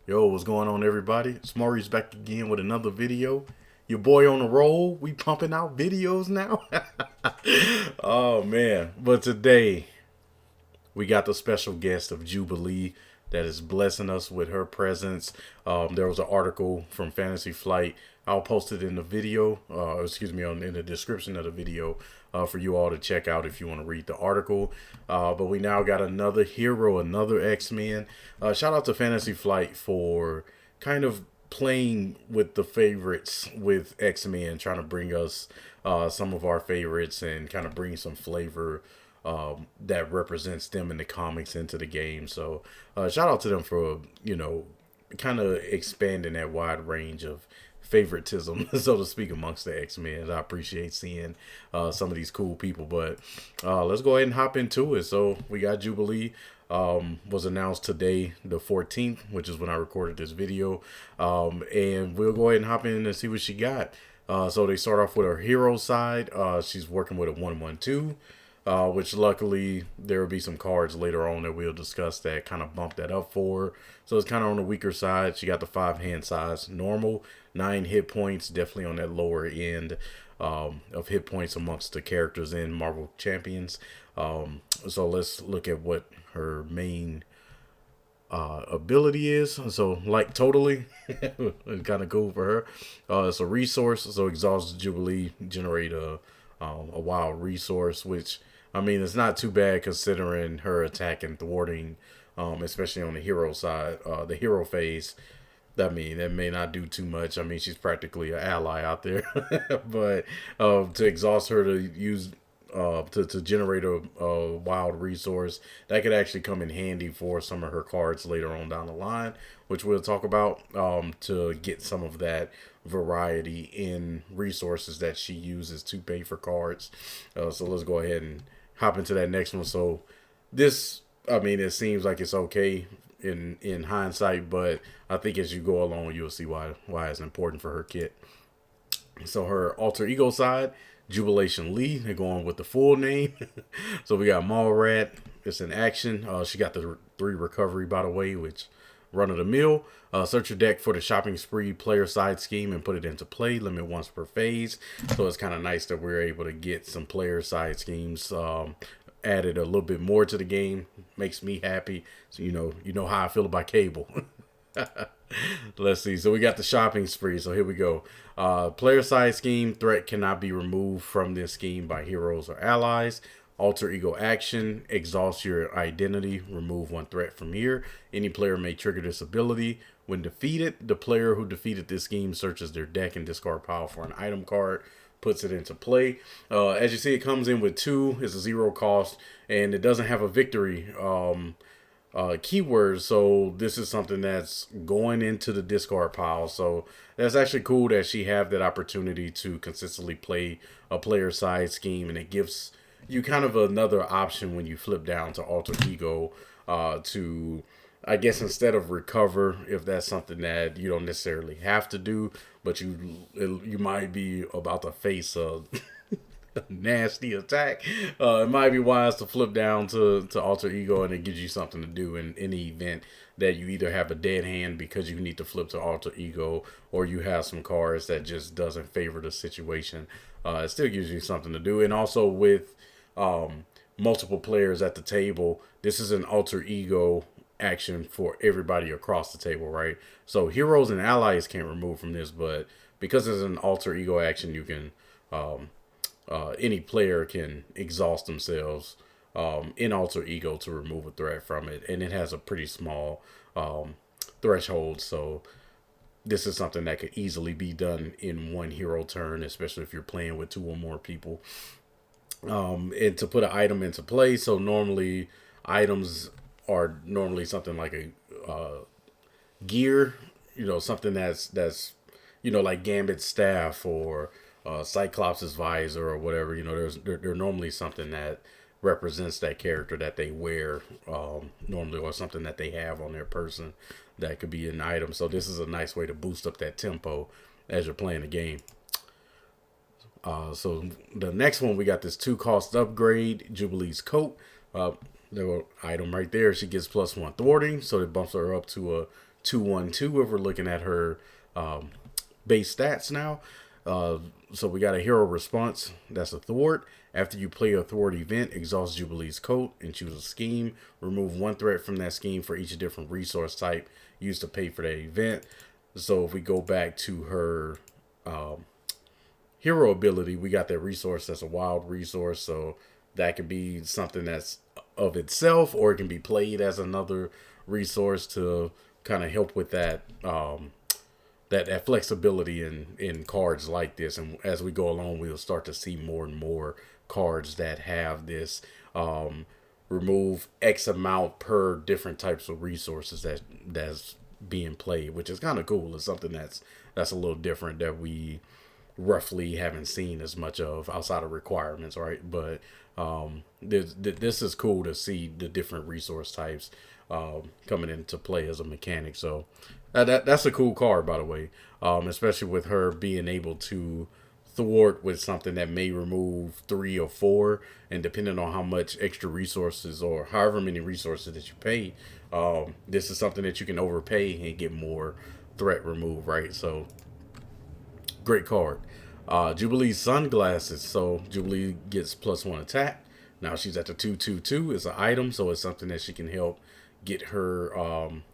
Yo, what's going on, everybody? It's Maurice back again with another video. Your boy on the roll. We pumping out videos now. Oh man! But today we got the special guest of Jubilee that is blessing us with her presence. There was an article from Fantasy Flight. I'll post it in the video, in the description of the video for you all to check out if you want to read the article. But we now got another hero, another X-Men. Shout out to Fantasy Flight for kind of playing with the favorites with X-Men, trying to bring us some of our favorites and kind of bring some flavor that represents them in the comics into the game. So shout out to them for, kind of expanding that wide range of favoritism, so to speak, amongst the X-Men. I appreciate seeing some of these cool people. But let's go ahead and hop into it. So we got Jubilee. Was announced today, the 14th, which is when I recorded this video. And we'll go ahead and hop in and see what she got. So they start off with her hero side. She's working with a 1-1-2. Which luckily there will be some cards later on that we'll discuss that kind of bump that up for her. So it's kind of on the weaker side. She got the 5 hand size normal, 9 hit points, definitely on that lower end of hit points amongst the characters in Marvel Champions. So let's look at what her main ability is. So like totally kind of cool for her. It's a resource, so exhaust Jubilee, generate a wild resource, which I mean, it's not too bad considering her attack and thwarting, especially on the hero side, the hero phase. I mean, that may not do too much. I mean, she's practically an ally out there. But to exhaust her to use to generate a wild resource, that could actually come in handy for some of her cards later on down the line, which we'll talk about, to get some of that variety in resources that she uses to pay for cards. So let's go ahead and hop into that next one. So this, I mean, it seems like it's okay in hindsight, but I think as you go along, you'll see why it's important for her kit. So her alter ego side, Jubilation Lee. They're going with the full name. So we got Mallrat. It's in action. She got the 3 recovery, by the way, which run of the mill. Search your deck for the shopping spree player side scheme and put it into play. Limit once per phase. So it's kind of nice that we're able to get some player side schemes added a little bit more to the game. Makes me happy. So you know how I feel about cable. Let's see. So we got the shopping spree. So here we go. Player side scheme. Threat cannot be removed from this scheme by heroes or allies. Alter ego action. Exhaust your identity. Remove 1 threat from here. Any player may trigger this ability. When defeated, the player who defeated this scheme searches their deck and discard pile for an item card. Puts it into play. As you see, it comes in with 2. It's a 0 cost. And it doesn't have a victory keyword, so this is something that's going into the discard pile. So that's actually cool that she have that opportunity to consistently play a player side scheme, and it gives you kind of another option when you flip down to alter ego to, I guess, instead of recover, if that's something that you don't necessarily have to do, but you might be about to face a nasty attack. It might be wise to flip down to alter ego, and it gives you something to do in any event that you either have a dead hand because you need to flip to alter ego, or you have some cards that just doesn't favor the situation. It still gives you something to do. And also with multiple players at the table, this is an alter ego action for everybody across the table, right? So heroes and allies can't remove from this, but because it's an alter ego action, you can any player can exhaust themselves in alter ego to remove a threat from it, and it has a pretty small threshold. So this is something that could easily be done in 1 hero turn, especially if you're playing with 2 or more people. And to put an item into play, so normally items are normally something like a gear, something that's like Gambit's staff or Cyclops' visor or whatever. They're normally something that represents that character that they wear normally, or something that they have on their person that could be an item. So this is a nice way to boost up that tempo as you're playing the game. So the next one, we got this 2 cost upgrade, Jubilee's coat. The item right there, she gets +1 thwarting, so it bumps her up to a 2/1/2 if we're looking at her base stats now. So we got a hero response. That's a thwart. After you play a thwart event, exhaust Jubilee's coat and choose a scheme. Remove one threat from that scheme for each different resource type used to pay for that event. So if we go back to her hero ability, we got that resource that's a wild resource. So that could be something that's of itself, or it can be played as another resource to kind of help with that that flexibility in cards like this. And as we go along, we'll start to see more and more cards that have this remove X amount per different types of resources that's being played, which is kind of cool. It's something that's a little different that we roughly haven't seen as much of outside of requirements, right? But this is cool to see the different resource types coming into play as a mechanic. So that's a cool card, by the way, especially with her being able to thwart with something that may remove 3 or 4, and depending on how much extra resources or however many resources that you pay, this is something that you can overpay and get more threat removed, right? So great card. Jubilee's sunglasses. So Jubilee gets +1 attack. Now she's at the 2/2/2. It's an item, so it's something that she can help get her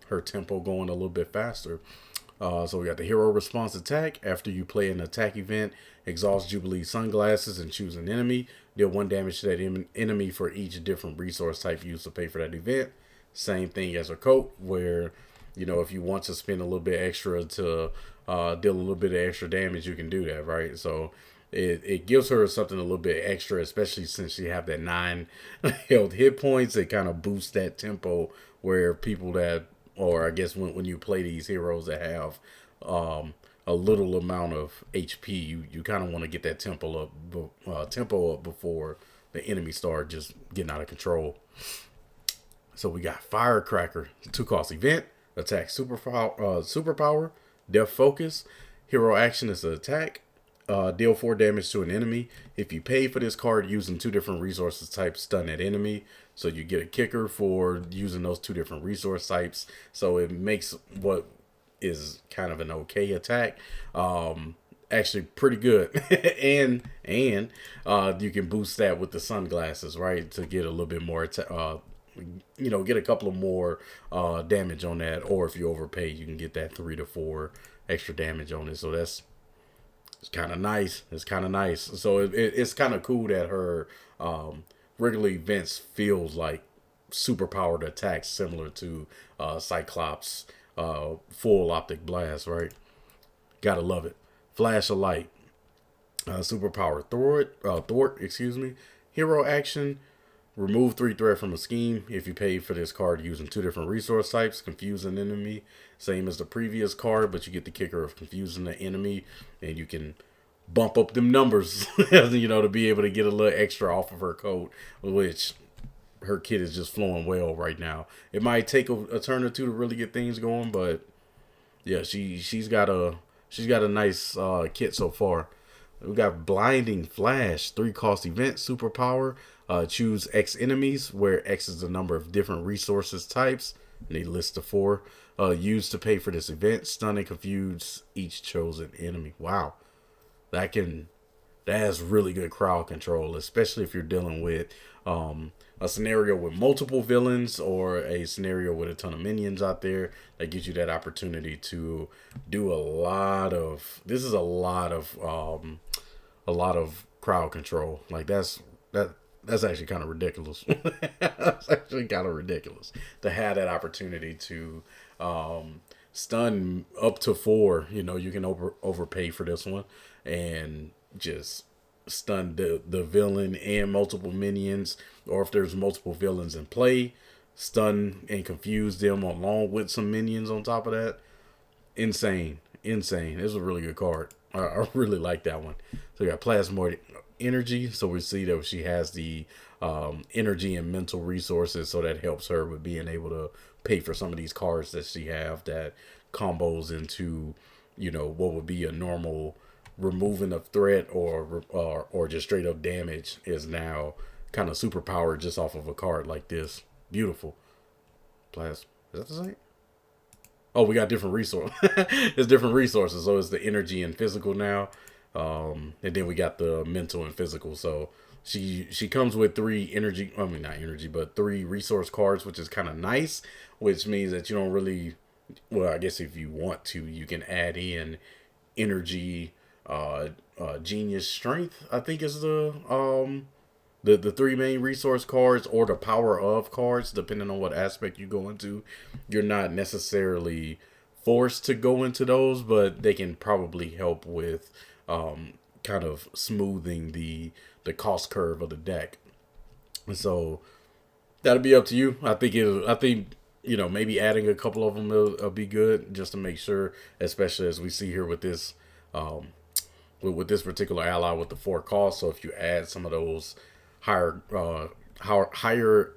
her tempo going a little bit faster. So we got the hero response attack. After you play an attack event, exhaust Jubilee sunglasses and choose an enemy. Deal 1 damage to that enemy for each different resource type used to pay for that event. Same thing as a coat, where if you want to spend a little bit extra to deal a little bit of extra damage, you can do that, right? So it gives her something a little bit extra, especially since she have that 9 health hit points. It kind of boosts that tempo, where people that, or I guess when you play these heroes that have a little amount of HP, you kind of want to get that tempo up before the enemy start just getting out of control. So we got Firecracker, 2-cost event, attack superpower, death focus. Hero action is an attack. Deal 4 damage to an enemy. If you pay for this card using 2 different resources types, stun that enemy. So you get a kicker for using those 2 different resource types. So it makes what is kind of an okay attack actually pretty good. and you can boost that with the sunglasses, right, to get a little bit more get a couple of more damage on that. Or if you overpay, you can get that 3 to 4 extra damage on it. So it's kind of nice. It's kind of nice. So it's kind of cool that her regular events feels like superpowered attacks, similar to Cyclops full optic blast, right? Gotta love it. Flash of light, superpower thwart, excuse me. Hero action. Remove 3 threat from a scheme. If you pay for this card using 2 different resource types, confuse an enemy. Same as the previous card, but you get the kicker of confusing the enemy, and you can bump up them numbers, to be able to get a little extra off of her coat, which her kit is just flowing well right now. It might take a turn or two to really get things going, but yeah, she's got a nice kit so far. We got Blinding Flash, 3-cost event, superpower. Choose X enemies, where X is the number of different resources types. And they list the 4 used to pay for this event. Stun and confuse each chosen enemy. Wow, that has really good crowd control, especially if you're dealing with a scenario with multiple villains, or a scenario with a ton of minions out there. That gives you that opportunity to do a lot of crowd control. Like that's actually kind of ridiculous. That's actually kind of ridiculous to have that opportunity to stun up to 4. You can overpay for this one and just stun the villain and multiple minions, or if there's multiple villains in play, stun and confuse them along with some minions on top of that. Insane. This is a really good card. I really like that one. So we got Plasmoid Energy. So we see that she has the energy and mental resources, so that helps her with being able to pay for some of these cards that she have that combos into what would be a normal removing of threat or just straight up damage, is now kind of superpowered just off of a card like this. Beautiful. Is that the same? Oh, we got different resource. It's different resources. So it's the energy and physical now, and then we got the mental and physical. So she comes with three energy. I mean, not energy, but three resource cards, which is kind of nice. Which means that you don't really. Well, I guess if you want to, you can add in energy, genius, strength. I think is the three main resource cards or the power of cards, depending on what aspect you go into. You're not necessarily forced to go into those, but they can probably help with kind of smoothing the cost curve of the deck. And so that'll be up to you. I think maybe adding a couple of them will be good just to make sure, especially as we see here with this um, with this particular ally with the four costs. So if you add some of those higher higher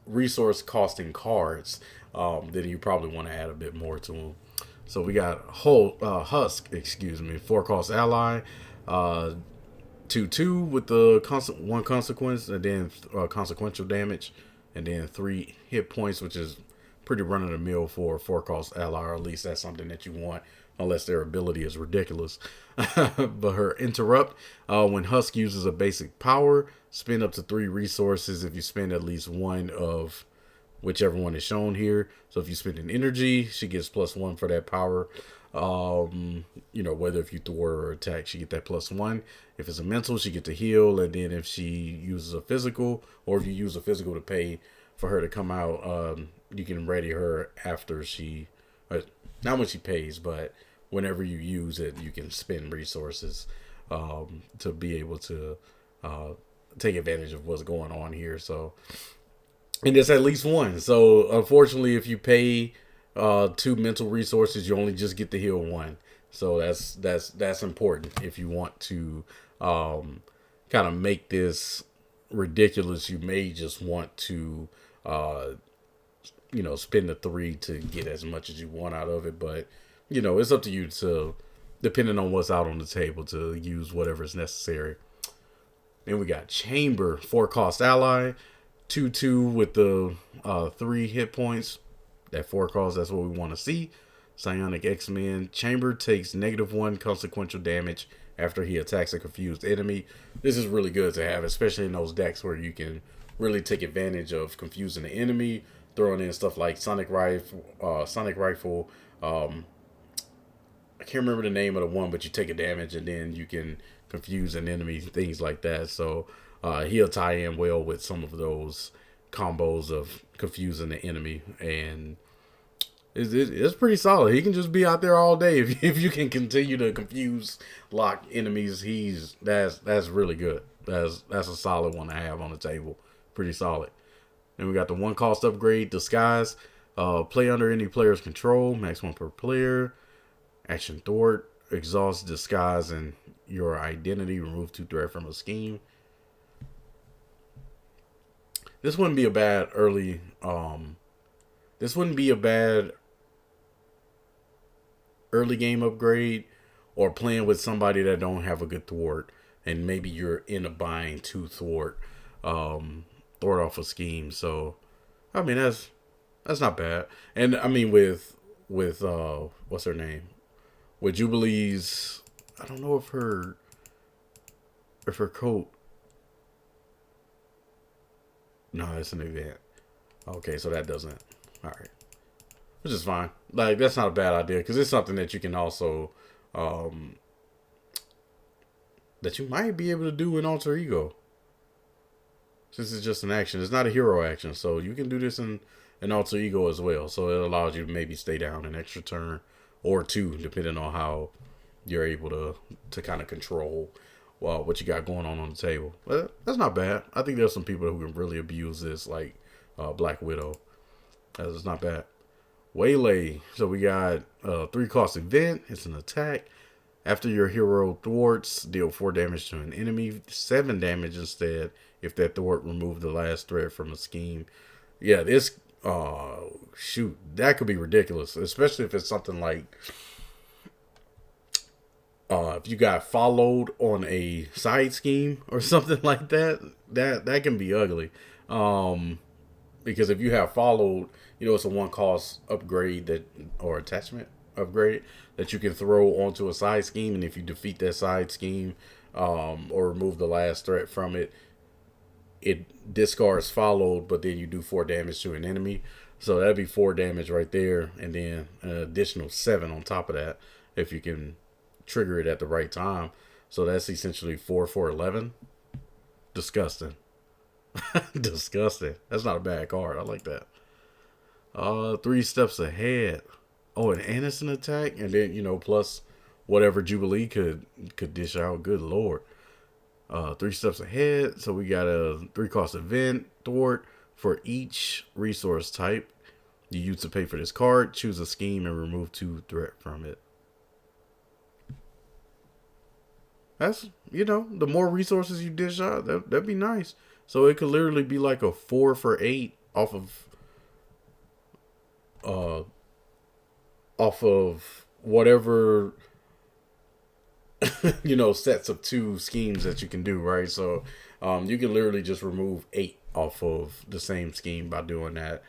resource costing cards, then you probably want to add a bit more to them. So we got Husk, excuse me, four cost ally, 2/2 with the one consequence, and then consequential damage, and then 3 hit points, which is pretty run of the mill for a four cost ally, or at least that's something that you want, unless their ability is ridiculous. But her interrupt, when Husk uses a basic power, spend up to 3 resources. If you spend at least one of whichever one is shown here. So if you spend an energy, she gets +1 for that power. Whether if you thwart or attack, she get that +1. If it's a mental, she get to heal, and then if she uses a physical, or if you use a physical to pay for her to come out, you can ready her after she, not when she pays, but whenever you use it, you can spend resources to be able to take advantage of what's going on here. So, and there's at least one. So unfortunately, if you pay 2 mental resources, you only just get to heal 1. So that's important if you want to kind of make this ridiculous. You may just want to spend the 3 to get as much as you want out of it, but it's up to you to, depending on what's out on the table, to use whatever is necessary. Then we got Chamber, 4 cost ally, 2/2 with the 3 hit points. That 4 cost, that's what we want to see. Psionic X-Men. Chamber takes -1 consequential damage after he attacks a confused enemy. This is really good to have, especially in those decks where you can really take advantage of confusing the enemy, throwing in stuff like Sonic Rifle. I can't remember the name of the one, but you take a damage and then you can confuse an enemy, things like that. So he'll tie in well with some of those combos of confusing the enemy, and it's pretty solid. He can just be out there all day if you can continue to confuse lock enemies. That's really good. That's a solid one to have on the table. Pretty solid. Then we got the 1 cost upgrade, Disguise. Play under any player's control, max 1 per player. Action thwart, exhaust disguise and your identity, remove 2 threat from a scheme. This wouldn't be a bad early. This wouldn't be a bad early game upgrade, or playing with somebody that don't have a good thwart, and maybe you're in a bind to thwart off a scheme. So, I mean that's not bad. And I mean with what's her name? With Jubilee's, I don't know if her coat. No, it's an event. Okay, so that doesn't. All right, which is fine. Like, that's not a bad idea, because it's something that you can also that you might be able to do in Alter Ego. Since it's just an action, it's not a hero action, so you can do this in Alter Ego as well. So it allows you to maybe stay down an extra turn or 2, depending on how you're able to kind of control what you got going on the table. But that's not bad. I think there's some people who can really abuse this, like Black Widow. That's not bad. Waylay. So we got 3 cost event. It's an attack. After your hero thwarts, deal 4 damage to an enemy, 7 damage instead if that thwart removed the last threat from a scheme. Yeah, this shoot, that could be ridiculous, especially if it's something like if you got followed on a side scheme or something like that. That can be ugly. because if you have followed, it's a one cost upgrade that or attachment upgrade that you can throw onto a side scheme, and if you defeat that side scheme or remove the last threat from it, it discards followed, but then you do 4 damage to an enemy. So that'd be 4 damage right there, and then an additional 7 on top of that if you can trigger it at the right time. So that's essentially 4 for 11. Disgusting. Disgusting. That's not a bad card. I like that. 3 steps ahead. Oh, an innocent attack, and then plus whatever Jubilee could dish out. Good lord. 3 steps ahead. So we got a 3 cost event thwart for each resource type you use to pay for this card. Choose a scheme and remove 2 threat from it. That's the more resources you dish out, that'd be nice. So it could literally be like a 4 for 8 uh off of whatever sets of 2 schemes that you can do, right? So you can literally just remove 8 off of the same scheme by doing that.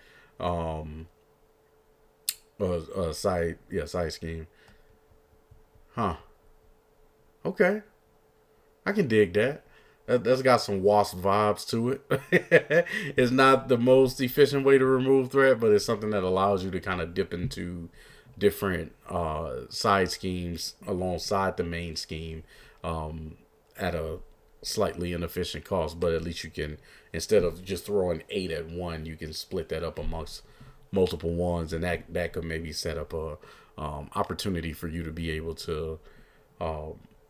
Side scheme. Huh. Okay. I can dig that. That's got some wasp vibes to it. It's not the most efficient way to remove threat, but it's something that allows you to kind of dip into different side schemes alongside the main scheme at a slightly inefficient cost. But at least you can, instead of just throwing 8 at one, you can split that up amongst multiple ones, and that could maybe set up a opportunity for you to be able to,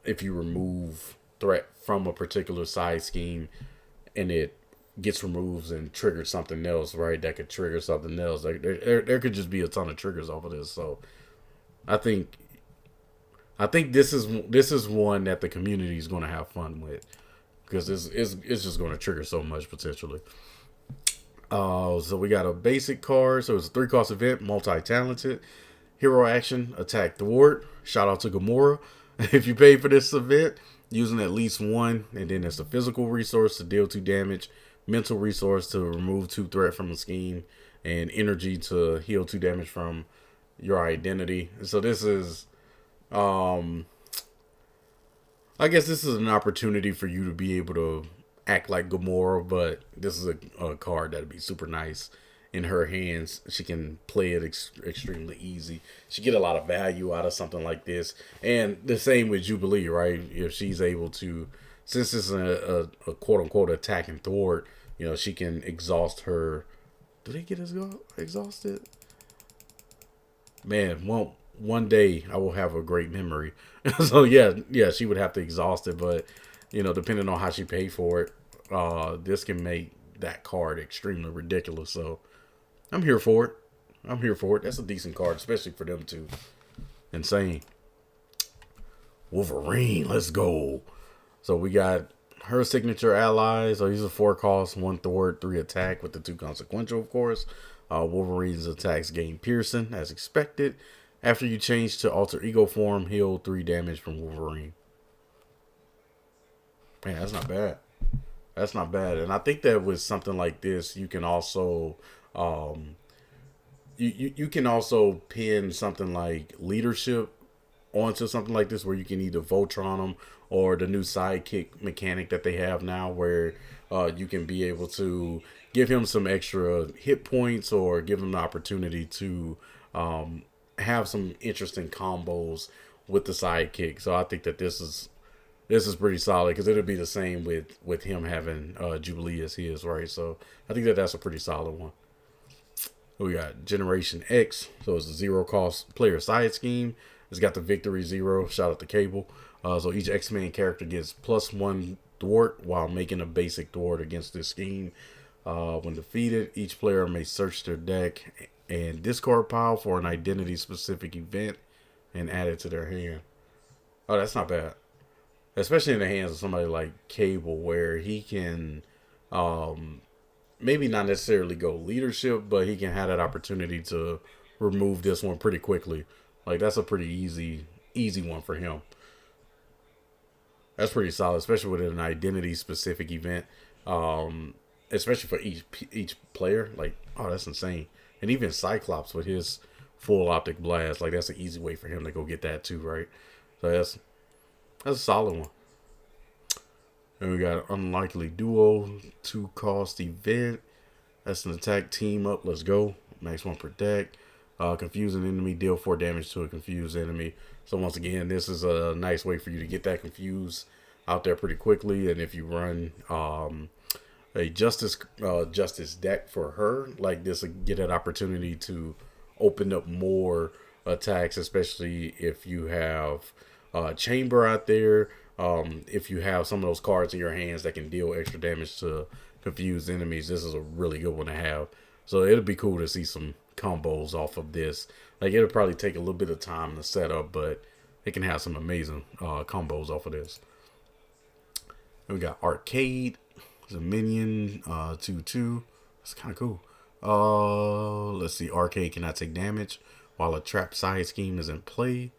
if you remove threat from a particular side scheme and it gets removed and triggers something else, right? That could trigger something else. Like there could just be a ton of triggers off of this. So I think this is one that the community is going to have fun with, because it's just going to trigger so much potentially. So we got a basic card. So it's a 3 cost event, multi-talented, hero action, attack thwart. Shout out to Gamora. If you pay for this event, using at least 1, and then it's a physical resource to deal 2 damage, mental resource to remove 2 threat from a scheme, and energy to heal 2 damage from your identity. So this is, I guess this is an opportunity for you to be able to act like Gamora, but this is a card that'd be super nice in her hands. She can play it extremely easy. She get a lot of value out of something like this, and the same with Jubilee, right? If she's able to, since it's a quote unquote attack and thwart, she can exhaust her. Do they get exhausted? Man, one day I will have a great memory. So yeah, she would have to exhaust it, but depending on how she paid for it, this can make that card extremely ridiculous. So I'm here for it. That's a decent card, especially for them two. Insane. Wolverine, let's go. So we got her signature allies. So these are 4 costs, 1 thwart, 3 attack with the 2 consequential, of course. Wolverine's attacks gain piercing as expected. After you change to alter ego form, heal 3 damage from Wolverine. Man, that's not bad. That's not bad. And I think that with something like this, you can also you can also pin something like leadership onto something like this, where you can either Voltron them, or the new sidekick mechanic that they have now, where you can be able to give him some extra hit points, or give him the opportunity to have some interesting combos with the sidekick. So I think that this is pretty solid, because it'll be the same with him having Jubilee as he is, right? So I think that that's a pretty solid one. We got Generation X. So it's a 0 cost player side scheme. It's got the victory 0. Shout out to Cable. So each X-Men character gets +1 thwart while making a basic thwart against this scheme. When defeated, each player may search their deck and discard pile for an identity specific event and add it to their hand. Oh, that's not bad. Especially in the hands of somebody like Cable, where he can maybe not necessarily go leadership, but he can have that opportunity to remove this one pretty quickly. Like, that's a pretty easy one for him. That's pretty solid, especially with an identity specific event. especially for each player. Like, oh, that's insane. And even Cyclops with his full optic blast, like that's an easy way for him to go get that too, right? So that's a solid one. And we got Unlikely Duo, 2-cost event. That's an attack team up. Let's go. Max 1 per deck. Confuse an enemy, deal 4 damage to a confused enemy. So once again, this is a nice way for you to get that confused out there pretty quickly. And if you run a justice deck for her, like this will get that opportunity to open up more attacks, especially if you have chamber out there. If you have some of those cards in your hands that can deal extra damage to confused enemies, this is a really good one to have. So it'll be cool to see some combos off of this. Like, it'll probably take a little bit of time to set up, but it can have some amazing combos off of this. And we got Arcade. It's a minion, 2/2. That's kind of cool. Let's see. Arcade cannot take damage while a trap side scheme is in play.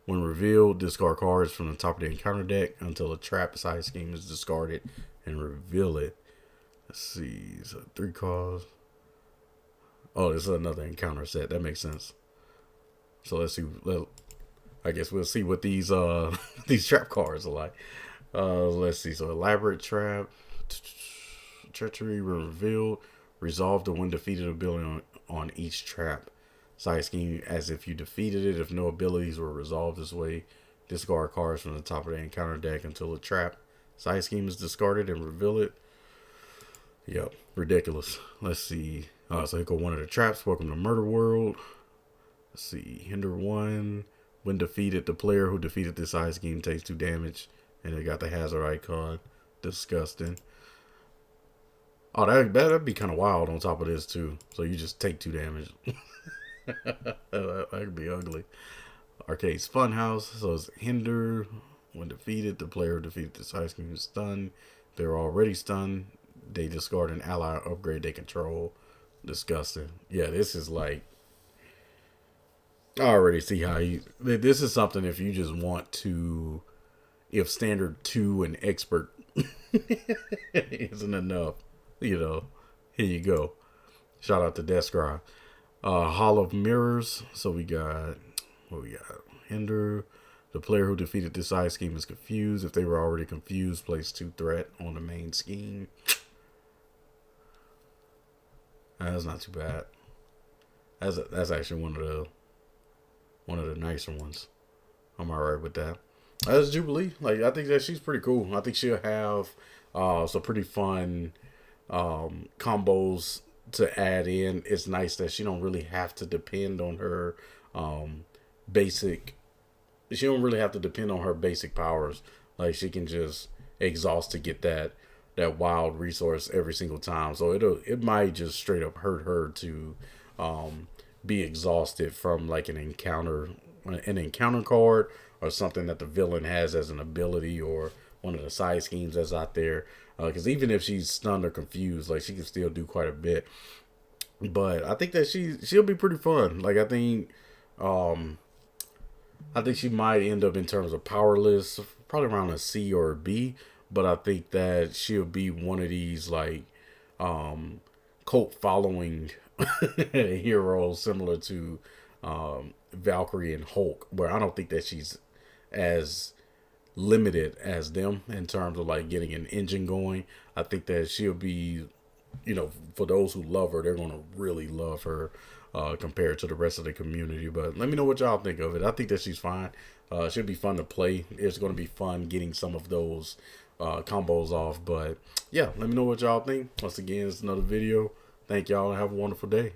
When revealed, discard cards from the top of the encounter deck until a trap side scheme is discarded and reveal it. Let's see. So 3 cards. Oh, this is another encounter set. That makes sense. So let's see. I guess we'll see what these these trap cards are like. Let's see. So elaborate trap, treachery revealed, resolve the when defeated ability on each trap side scheme as if you defeated it. If no abilities were resolved this way, discard cards from the top of the encounter deck until the trap side scheme is discarded and reveal it. Yep, ridiculous. Let's see. So here go one of the traps. Welcome to Murder World. Let's see. Hinder 1. When defeated, the player who defeated this side scheme takes 2 damage. And they got the hazard icon. Disgusting. Oh, that'd be kind of wild on top of this too. So you just take 2 damage. That could be ugly. Arcade Funhouse. So it's hinder. When defeated, the player who defeated the side scheme is stunned. They're already stunned. They discard an ally or upgrade they control. Disgusting. Yeah, this is like, I already see how you. This is something if you just want to, if standard 2 and expert isn't enough, you know, here you go. Shout out to Deskry. Hall of Mirrors. So we got, what we got? Hinder. The player who defeated this side scheme is confused. If they were already confused, place 2 threat on the main scheme. That's not too bad. That's actually one of the nicer ones. I'm alright with that. That's Jubilee. Like, I think that she's pretty cool. I think she'll have some pretty fun combos to add in. It's nice that she don't really have to depend on her basic. She don't really have to depend on her basic powers. Like, she can just exhaust to get that wild resource every single time. So it might just straight up hurt her to be exhausted from like an encounter card or something that the villain has as an ability or one of the side schemes that's out there. Because even if she's stunned or confused, like, she can still do quite a bit. But I think that she'll be pretty fun. Like, I think she might end up in terms of powerless probably around a C or a B. But I think that she'll be one of these like cult following heroes similar to Valkyrie and Hulk, where I don't think that she's as limited as them in terms of like getting an engine going. I think that she'll be, you know, for those who love her, they're going to really love her compared to the rest of the community. But let me know what y'all think of it. I think that she's fine. She'll be fun to play. It's going to be fun getting some of those combos off. But yeah, let me know what y'all think. Once again, it's another video. Thank y'all and have a wonderful day.